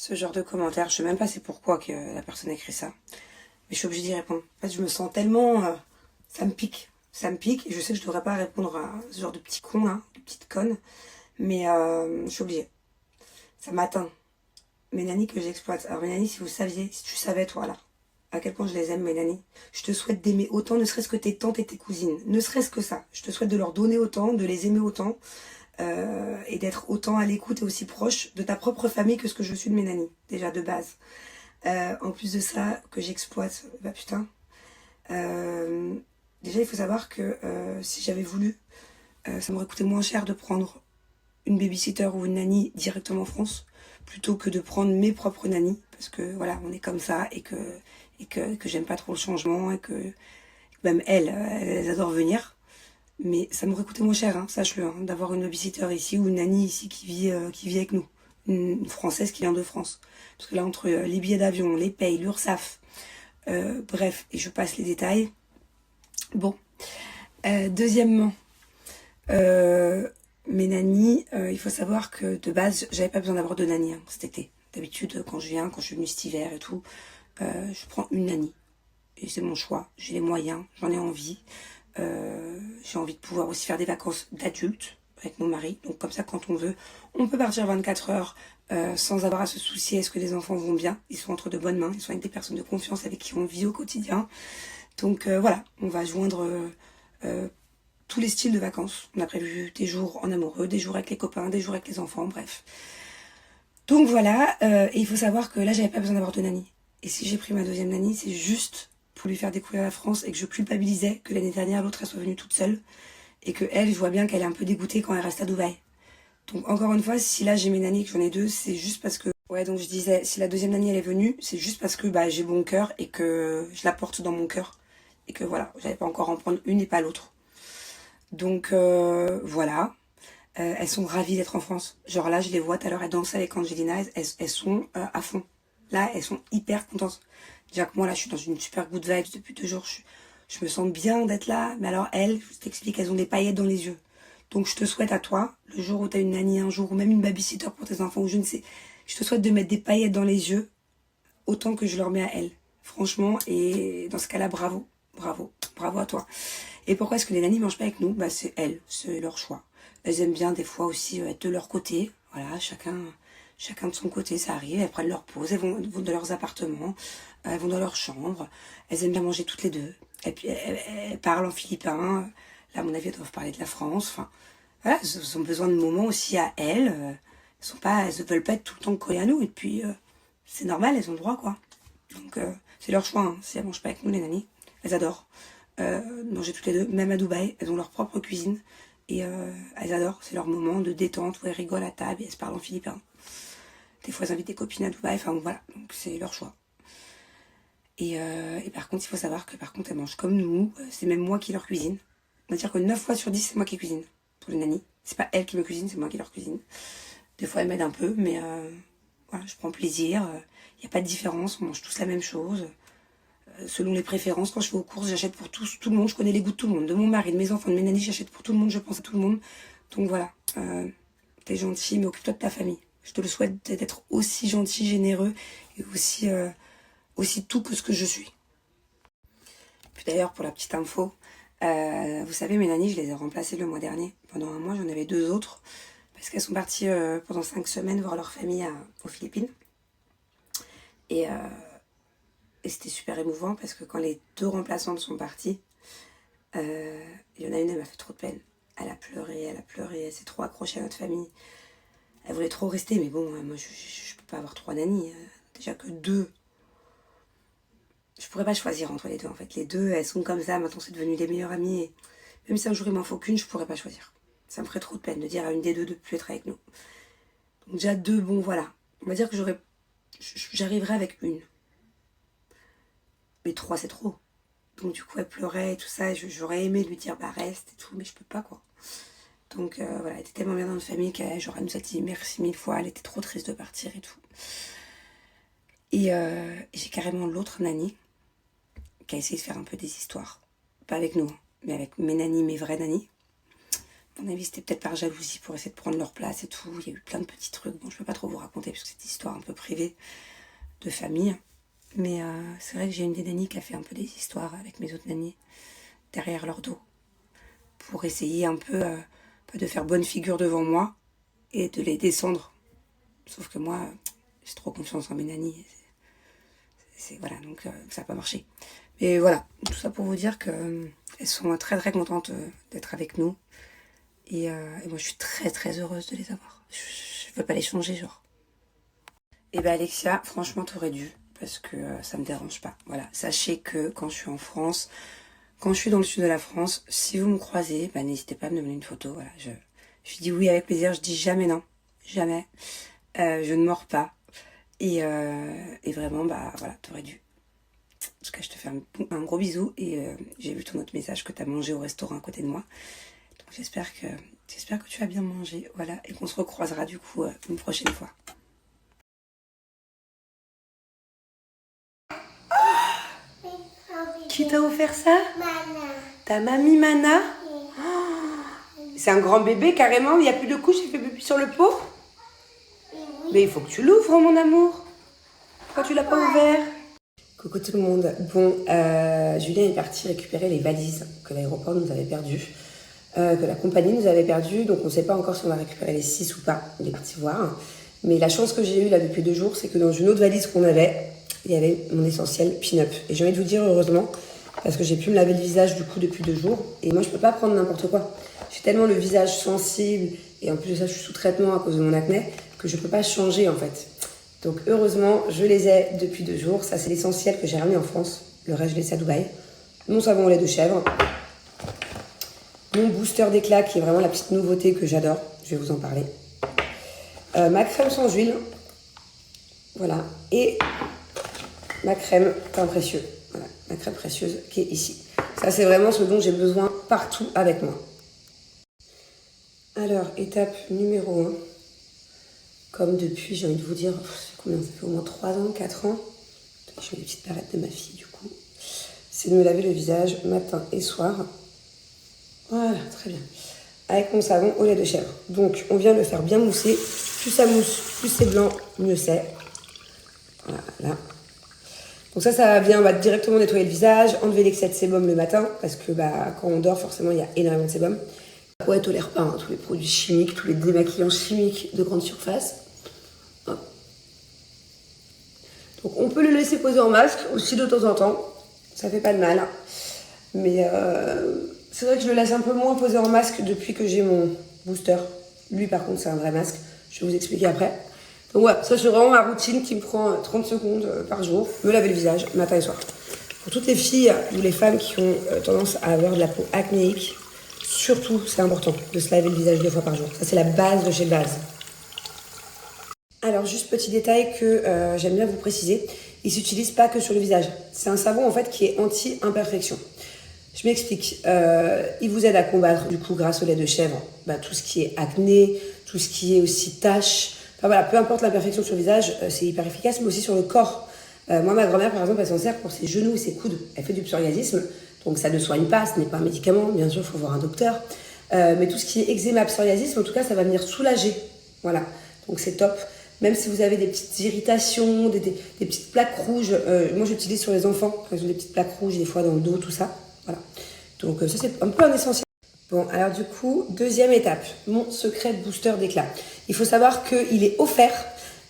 ce genre de commentaires. Je sais même pas c'est pourquoi que la personne a écrit ça. Mais je suis obligée d'y répondre. En fait, je me sens tellement... ça me pique. Ça me pique. Et je sais que je devrais pas répondre à ce genre de petit con, là, de petite conne. Mais je suis obligée. Ça m'atteint. Mes nannies que j'exploite. Alors mes nannies, si vous saviez, si tu savais toi là, à quel point je les aime mes nannies, je te souhaite d'aimer autant, ne serait-ce que tes tantes et tes cousines. Ne serait-ce que ça. Je te souhaite de leur donner autant, de les aimer autant. Et d'être autant à l'écoute et aussi proche de ta propre famille que ce que je suis de mes nannies, déjà de base. En plus de ça, que j'exploite, bah putain. Déjà, il faut savoir que si j'avais voulu, ça m'aurait coûté moins cher de prendre une babysitter ou une nanny directement en France, plutôt que de prendre mes propres nannies, parce que voilà, on est comme ça, et que j'aime pas trop le changement, et que même elles adorent venir. Mais ça m'aurait coûté moins cher, hein, sache-le, hein, d'avoir une babysitter ici ou une nanny ici qui vit avec nous. Une Française qui vient de France. Parce que là, entre les billets d'avion, les payes, l'URSSAF, bref, et je passe les détails. Bon. Deuxièmement, mes nannies, il faut savoir que de base, j'avais pas besoin d'avoir de nanny cet été. D'habitude, quand je suis venue cet hiver et tout, je prends une nanny. Et c'est mon choix. J'ai les moyens, j'en ai envie. J'ai envie de pouvoir aussi faire des vacances d'adultes avec mon mari. Donc comme ça, quand on veut, on peut partir 24 heures sans avoir à se soucier est-ce que les enfants vont bien. Ils sont entre de bonnes mains, ils sont avec des personnes de confiance avec qui on vit au quotidien. Donc voilà, on va joindre tous les styles de vacances. On a prévu des jours en amoureux, des jours avec les copains, des jours avec les enfants, bref. Donc voilà, et il faut savoir que là, j'avais pas besoin d'avoir de nanny. Et si j'ai pris ma deuxième nanny, c'est juste pour lui faire découvrir la France et que je culpabilisais que l'année dernière, l'autre, elle soit venue toute seule. Et que elle, je vois bien qu'elle est un peu dégoûtée quand elle reste à Dubaï. Donc encore une fois, si là j'ai mes nannies et que j'en ai deux, c'est juste parce que... Ouais, donc je disais, si la deuxième nanny elle est venue, c'est juste parce que bah, j'ai bon cœur et que je la porte dans mon cœur. Et que voilà, j'avais pas encore en prendre une et pas l'autre. Donc voilà. Elles sont ravies d'être en France. Genre là, je les vois tout à l'heure, elles dansent avec Angelina, elles sont à fond. Là, elles sont hyper contentes. Déjà que moi, là, je suis dans une super good vibe depuis 2 jours. Je me sens bien d'être là. Mais alors, elles, je t'explique, elles ont des paillettes dans les yeux. Donc, je te souhaite à toi, le jour où tu as une nanny, un jour, ou même une babysitter pour tes enfants, ou je ne sais, je te souhaite de mettre des paillettes dans les yeux, autant que je leur mets à elles. Franchement, et dans ce cas-là, bravo. Bravo. Bravo à toi. Et pourquoi est-ce que les nannies mangent pas avec nous? Bah, c'est elles. C'est leur choix. Elles aiment bien, des fois, aussi être de leur côté. Voilà, chacun de son côté, ça arrive, elles prennent leur pause, elles vont dans leurs appartements, elles vont dans leur chambre, elles aiment bien manger toutes les deux, et puis elles parlent en philippin, là à mon avis elles doivent parler de la France, enfin, voilà, elles ont besoin de moments aussi à elles, elles ne veulent pas être tout le temps collées à nous, et puis c'est normal, elles ont le droit quoi, donc c'est leur choix, hein. Si elles mangent pas avec nous les nannies, elles adorent manger toutes les deux, même à Dubaï, elles ont leur propre cuisine, et elles adorent, c'est leur moment de détente où elles rigolent à table et elles se parlent en philippin. Des fois, elles invitent des copines à Dubaï, enfin voilà, donc c'est leur choix. Et par contre, il faut savoir que par contre, elles mangent comme nous, c'est même moi qui leur cuisine. On va dire que 9 fois sur 10, c'est moi qui cuisine pour les nannies. C'est pas elles qui me cuisinent, c'est moi qui leur cuisine. Des fois, elles m'aident un peu, mais voilà, je prends plaisir. Il n'y a pas de différence, on mange tous la même chose. Selon les préférences, quand je vais aux courses, j'achète pour tout le monde. Je connais les goûts de tout le monde, de mon mari, de mes enfants, de mes nannies, j'achète pour tout le monde, je pense à tout le monde. Donc voilà, t'es gentil, mais occupe-toi de ta famille. Je te le souhaite d'être aussi gentil, généreux et aussi tout que ce que je suis. Puis d'ailleurs, pour la petite info, vous savez, mes nannies, je les ai remplacées le mois dernier. Pendant un mois, j'en avais 2 autres parce qu'elles sont parties pendant 5 semaines voir leur famille aux Philippines. Et c'était super émouvant parce que quand les 2 remplaçantes sont parties, il y en a une, elle m'a fait trop de peine. Elle a pleuré, elle s'est trop accrochée à notre famille. Elle voulait trop rester, mais bon, moi je peux pas avoir 3 nannies. Déjà que 2. Je pourrais pas choisir entre les 2 en fait. Les 2, elles sont comme ça, maintenant c'est devenu les meilleures amies. Et même si un jour il m'en faut qu'une, je pourrais pas choisir. Ça me ferait trop de peine de dire à une des 2 de plus être avec nous. Donc déjà 2, bon voilà. On va dire que j'arriverai avec une. Mais 3 c'est trop. Donc du coup elle pleurait et tout ça. J'aurais aimé lui dire bah reste et tout, mais je peux pas quoi. Donc voilà, elle était tellement bien dans notre famille qu'elle nous a dit merci 1000 fois, elle était trop triste de partir et tout. Et j'ai carrément l'autre nanny qui a essayé de faire un peu des histoires. Pas avec nous, mais avec mes nannies, mes vraies nannies. À mon avis, c'était peut-être par jalousie pour essayer de prendre leur place et tout. Il y a eu plein de petits trucs. Bon, je peux pas trop vous raconter parce que c'est une histoire un peu privée de famille. Mais c'est vrai que j'ai une des nannies qui a fait un peu des histoires avec mes autres nannies derrière leur dos pour essayer un peu de faire bonne figure devant moi et de les descendre. Sauf que moi, j'ai trop confiance en mes nannies. Voilà, donc ça n'a pas marché. Mais voilà, tout ça pour vous dire que elles sont très très contentes d'être avec nous. Et moi, je suis très très heureuse de les avoir. Je veux pas les changer, genre. Et ben Alexia, franchement, t'aurais dû. Parce que ça me dérange pas. Voilà, sachez que quand je suis en France, quand je suis dans le sud de la France, si vous me croisez, bah, n'hésitez pas à me demander une photo. Voilà, je dis oui avec plaisir, je dis jamais non. Jamais. Je ne mords pas. Et vraiment, bah voilà, t'aurais dû. En tout cas, je te fais un gros bisou. Et j'ai vu ton autre message que t'as mangé au restaurant à côté de moi. Donc j'espère que tu as bien mangé. Voilà, et qu'on se recroisera du coup une prochaine fois. Qui t'a offert ça? Mana. Ta mamie Mana? Oui. Oh, c'est un grand bébé carrément, il n'y a plus de couche, il fait pipi sur le pot? Oui. Mais il faut que tu l'ouvres, mon amour. Pourquoi tu l'as pas ouvert? Coucou tout le monde. Bon, Julien est parti récupérer les valises que l'aéroport nous avait perdues, que la compagnie nous avait perdues. Donc on ne sait pas encore si on va récupérer les 6 ou pas. Il est parti voir. Mais la chance que j'ai eue là depuis 2 jours, c'est que dans une autre valise qu'on avait, il y avait mon essentiel pin-up. Et j'ai envie de vous dire heureusement, parce que j'ai pu me laver le visage du coup depuis 2 jours. Et moi je peux pas prendre n'importe quoi. J'ai tellement le visage sensible, et en plus de ça je suis sous traitement à cause de mon acné, que je peux pas changer en fait. Donc heureusement je les ai depuis 2 jours. Ça c'est l'essentiel que j'ai ramené en France. Le reste je l'ai laissé à Dubaï. Mon savon au lait de chèvre. Mon booster d'éclat qui est vraiment la petite nouveauté que j'adore. Je vais vous en parler. Ma crème sans huile. Voilà. Et ma crème teint précieux. Voilà, ma crème précieuse qui est ici. Ça, c'est vraiment ce dont j'ai besoin partout avec moi. Alors, étape numéro 1. Comme depuis, j'ai envie de vous dire, combien ça fait au moins 3 ans, 4 ans. Je mets les petites barrettes de ma fille, du coup. C'est de me laver le visage matin et soir. Voilà, très bien. Avec mon savon au lait de chèvre. Donc, on vient le faire bien mousser. Plus ça mousse, plus c'est blanc, mieux c'est. Voilà. Donc ça vient directement nettoyer le visage, enlever l'excès de sébum le matin, parce que quand on dort, forcément, il y a énormément de sébum. Ouais, tolère pas tous les produits chimiques, tous les démaquillants chimiques de grande surface. Hop. Donc on peut le laisser poser en masque aussi de temps en temps, ça fait pas de mal. Mais c'est vrai que je le laisse un peu moins poser en masque depuis que j'ai mon booster. Lui par contre c'est un vrai masque, je vais vous expliquer après. Donc ouais, ça c'est vraiment ma routine qui me prend 30 secondes par jour. Me laver le visage, matin et soir. Pour toutes les filles ou les femmes qui ont tendance à avoir de la peau acnéique, surtout c'est important de se laver le visage 2 fois par jour. Ça c'est la base de chez base. Alors juste petit détail que j'aime bien vous préciser, il ne s'utilise pas que sur le visage. C'est un savon en fait qui est anti-imperfection. Je m'explique. Il vous aide à combattre du coup grâce au lait de chèvre tout ce qui est acné, tout ce qui est aussi taches. Enfin voilà, peu importe l'imperfection sur le visage, c'est hyper efficace, mais aussi sur le corps. Moi, ma grand-mère, par exemple, elle s'en sert pour ses genoux et ses coudes. Elle fait du psoriasisme, donc ça ne soigne pas, ce n'est pas un médicament. Bien sûr, il faut voir un docteur. Mais tout ce qui est eczéma, psoriasis, en tout cas, ça va venir soulager. Voilà, donc c'est top. Même si vous avez des petites irritations, des petites plaques rouges, moi j'utilise sur les enfants, quand ils ont des petites plaques rouges, des fois dans le dos, tout ça. Voilà. Donc ça, c'est un peu un essentiel. Bon, alors du coup, deuxième étape, mon secret booster d'éclat. Il faut savoir qu'il est offert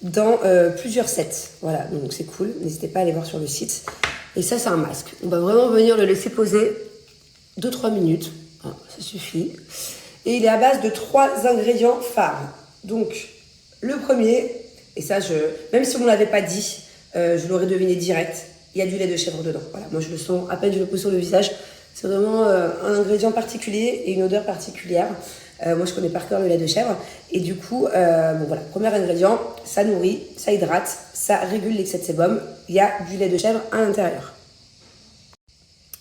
dans plusieurs sets. Voilà, donc c'est cool. N'hésitez pas à aller voir sur le site. Et ça, c'est un masque. On va vraiment venir le laisser poser 2-3 minutes. Voilà, ça suffit. Et il est à base de 3 ingrédients phares. Donc, le premier, et ça, même si on ne l'avait pas dit, je l'aurais deviné direct, il y a du lait de chèvre dedans. Voilà, moi je le sens, à peine je le pose sur le visage. C'est vraiment un ingrédient particulier et une odeur particulière. Moi, je connais par cœur le lait de chèvre. Et du coup, bon voilà, premier ingrédient, ça nourrit, ça hydrate, ça régule l'excès de sébum. Il y a du lait de chèvre à l'intérieur.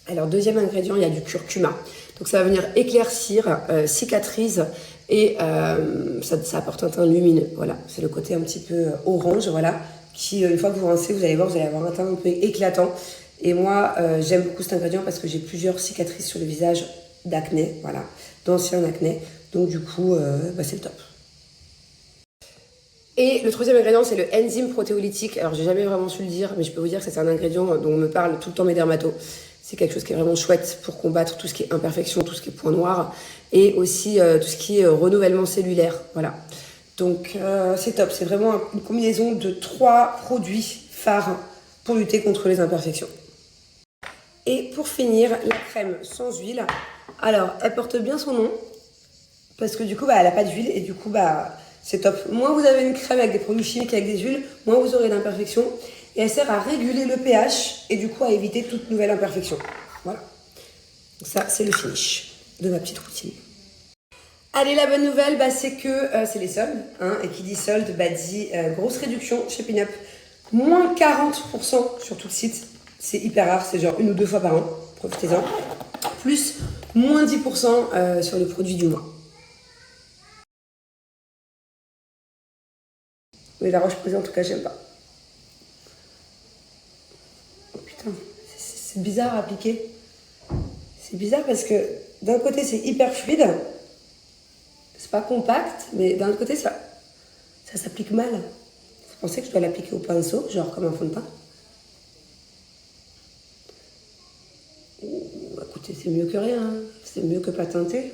Alors, deuxième ingrédient, il y a du curcuma. Donc, ça va venir éclaircir, cicatrise et ça apporte un teint lumineux. Voilà, c'est le côté un petit peu orange, voilà, qui, une fois que vous rincez, vous allez voir, vous allez avoir un teint un peu éclatant. Et moi, j'aime beaucoup cet ingrédient parce que j'ai plusieurs cicatrices sur le visage d'acné, voilà, d'ancien acné. Donc du coup, c'est le top. Et le troisième ingrédient, c'est le enzyme protéolytique. Alors, j'ai jamais vraiment su le dire, mais je peux vous dire que c'est un ingrédient dont on me parle tout le temps mes dermatos. C'est quelque chose qui est vraiment chouette pour combattre tout ce qui est imperfection, tout ce qui est point noir, et aussi tout ce qui est renouvellement cellulaire. Voilà. Donc, c'est top. C'est vraiment une combinaison de 3 produits phares pour lutter contre les imperfections. Et pour finir, la crème sans huile. Alors, elle porte bien son nom, parce que du coup, elle n'a pas d'huile, et du coup, c'est top. Moins vous avez une crème avec des produits chimiques, avec des huiles, moins vous aurez d'imperfections. Et elle sert à réguler le pH, et du coup, à éviter toute nouvelle imperfection. Voilà. Donc ça, c'est le finish de ma petite routine. Allez, la bonne nouvelle, c'est que c'est les soldes. Hein, et qui dit solde, dit grosse réduction chez Pinup. Moins 40% sur tout le site. C'est hyper rare, c'est genre 1 ou 2 fois par an. Profitez-en. Plus moins 10% sur les produits du mois. Mais la Roche-Posay, en tout cas, j'aime pas. Oh putain, c'est bizarre à appliquer. C'est bizarre parce que d'un côté, c'est hyper fluide. C'est pas compact, mais d'un autre côté, ça s'applique mal. Vous pensez que je dois l'appliquer au pinceau, genre comme un fond de teint? Écoutez, c'est mieux que rien. Hein. C'est mieux que pas teinter.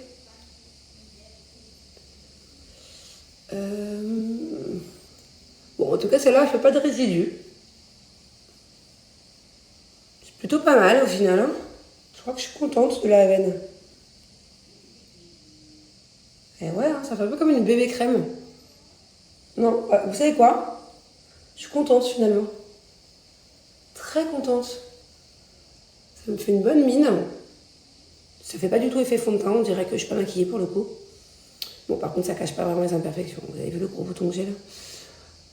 Bon, en tout cas, celle-là, elle fait pas de résidus. C'est plutôt pas mal au final. Hein. Je crois que je suis contente de la Haven. Et ouais, hein, ça fait un peu comme une bébé crème. Non, vous savez quoi? Je suis contente finalement. Très contente. Ça me fait une bonne mine. Ça fait pas du tout effet fond de teint, on dirait que je suis pas maquillée pour le coup. Bon, par contre, ça cache pas vraiment les imperfections. Vous avez vu le gros bouton que j'ai là?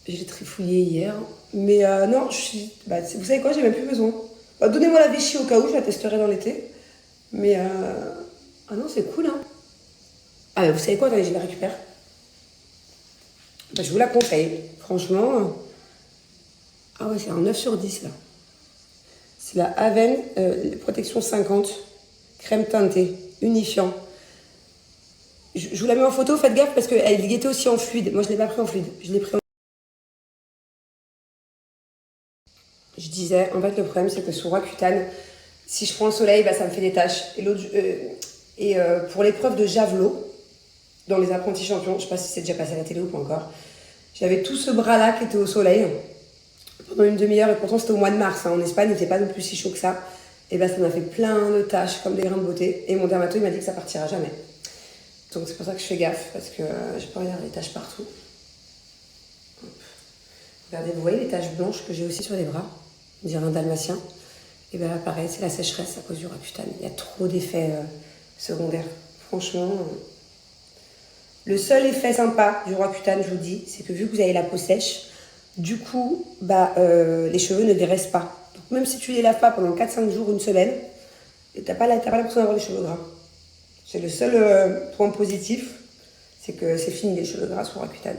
Je l'ai trifouillé hier. Mais non, je suis... vous savez quoi, j'ai même plus besoin. Donnez-moi la Vichy au cas où, je la testerai dans l'été. Mais ah non, c'est cool, hein. Ah, vous savez quoi, attendez, je la récupère. Je vous la conseille. Franchement. Ah ouais, c'est un 9 sur 10 là. C'est la Haven Protection 50. Crème teintée, unifiant. Je vous la mets en photo, faites gaffe parce qu'elle était aussi en fluide. Moi, je ne l'ai pas pris en fluide. Je l'ai pris en... Je disais, en fait, le problème, c'est que sous Roaccutane, si je prends le soleil, ça me fait des taches. Et pour l'épreuve de javelot, dans les apprentis champions, je ne sais pas si c'est déjà passé à la télé ou pas encore, j'avais tout ce bras-là qui était au soleil pendant une demi-heure. Et pourtant, c'était au mois de mars. Hein. En Espagne, il n'était pas non plus si chaud que ça. Et ça m'a fait plein de taches, comme des grains de beauté. Et mon dermato, il m'a dit que ça partira jamais. Donc c'est pour ça que je fais gaffe, parce que je peux regarder les taches partout. Hop. Regardez, vous voyez les taches blanches que j'ai aussi sur les bras? On dirait un dalmatien. Et là, pareil, c'est la sécheresse à cause du Roaccutane. Il y a trop d'effets secondaires. Franchement, le seul effet sympa du Roaccutane, je vous dis, c'est que vu que vous avez la peau sèche, du coup, les cheveux ne graissent pas. Donc même si tu les laves pas pendant 4-5 jours, une semaine, t'as pas l'impression d'avoir des cheveux gras. C'est le seul point positif, c'est que c'est fini les cheveux gras sous Roaccutane.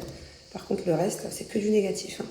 Par contre, le reste, c'est que du négatif. Hein.